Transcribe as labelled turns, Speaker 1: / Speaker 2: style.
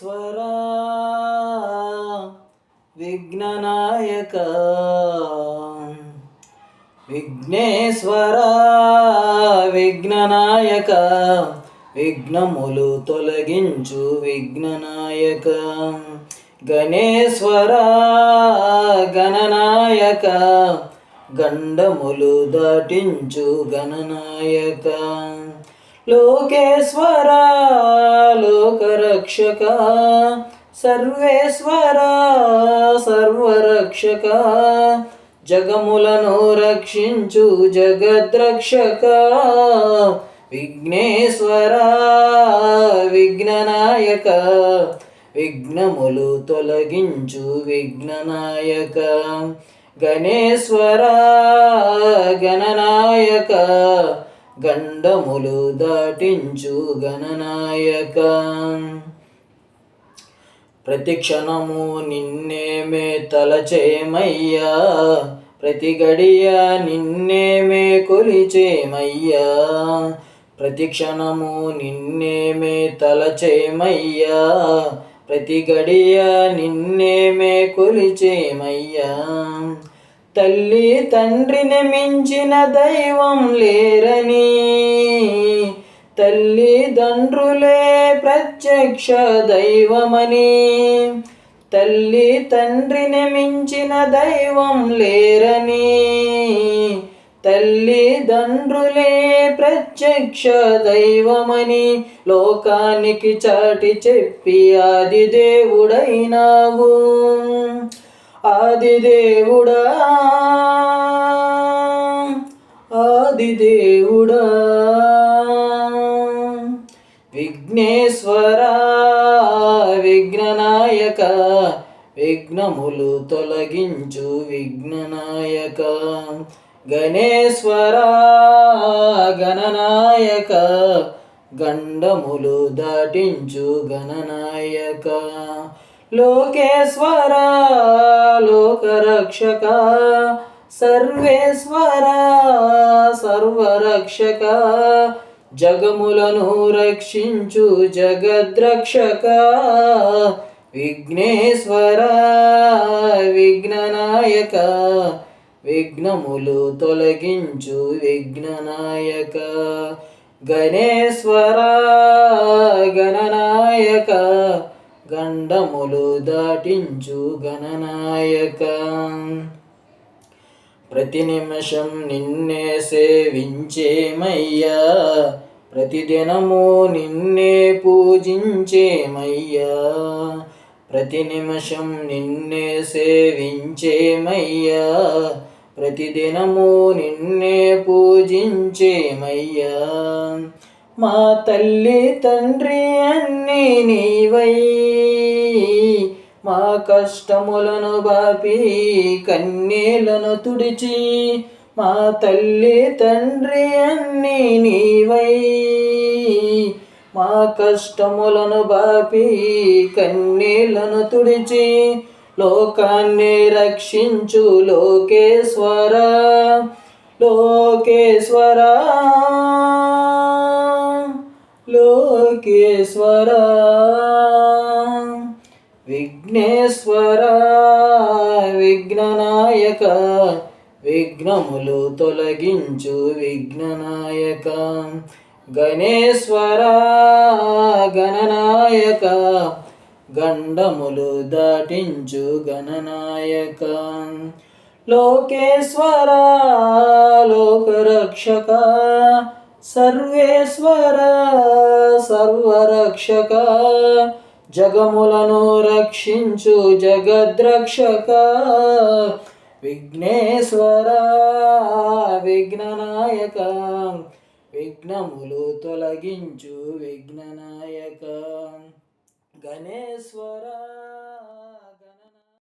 Speaker 1: విఘ్నేశ్వరా విఘ్ననాయక విఘ్నేశ్వరా విఘ్ననాయక విఘ్నములు తొలగించు విఘ్ననాయక గణేశ్వరా గణనాయక గండములు దాటించు గణనాయక లోకేశ్వర లోకరక్షక సర్వేశ్వర సర్వరక్షక జగములను రక్షించు జగద్రక్షక విఘ్నేశ్వర విఘ్ననాయక విఘ్నములు తొలగించు విఘ్ననాయక గణేశ్వర గణనాయక గండములు దాటించు గణనాయక ప్రతిక్షణము నిన్నేమే తలచేమయ్యా ప్రతి గడియ నిన్నేమే కొలిచేమయ్యా ప్రతిక్షణము నిన్నేమే తలచేమయ్యా ప్రతి గడియ నిన్నేమే కొలిచేమయ్యా తల్లి తండ్రిని మించిన దైవం లేరని తల్లిదండ్రులే ప్రత్యక్ష దైవమని తల్లి తండ్రిని మించిన దైవం లేరని తల్లిదండ్రులే ప్రత్యక్ష దైవమని లోకానికి చాటి చెప్పి ఆదిదేవుడైనావు ఆదిదేవుడా ఆదిదేవుడా విఘ్నేశ్వర విఘ్ననాయక విఘ్నములు తొలగించు విఘ్ననాయక గణేశ్వర గణనాయక గండములు దాటించు గణనాయక లోకేశ్వర లోకరక్షక సర్వేశ్వర సర్వరక్షక జగములను రక్షించు జగద్రక్షక విఘ్నేశ్వర విఘ్ననాయక విఘ్నములు తొలగించు విఘ్ననాయక గణేశ్వర గణనాయక గండములు దాటించు గణనాయక ప్రతి నిమిషం నిన్నే సేవించేమయ్యా ప్రతిదినము నిన్నే పూజించేమయ్యా ప్రతి నిమిషం నిన్నే సేవించేమయ్యా ప్రతిదినము నిన్నే పూజించేమయ్యా మా తల్లి తండ్రి అన్నీ నీవై మా కష్టములను బాపి కన్నీళ్లను తుడిచి మా తల్లి తండ్రి అన్నీ నీవై మా కష్టములను బాపి కన్నీళ్లను తుడిచి లోకాన్ని రక్షించు లోకేశ్వర లోకేశ్వర లోకేశ్వర విఘ్నేశ్వర విఘ్ననాయక విఘ్నములు తొలగించు విఘ్ననాయక గణేశ్వర గణనాయక గండములు దాటించు గణనాయక లోకేశ్వర లోకరక్షక సర్వేశ్వర సర్వరక్షక జగములను రక్షించు జగద్రక్షక విఘ్నేశ్వర విఘ్ననాయక విఘ్నములు తొలగించు విఘ్ననాయక గణేశ్వర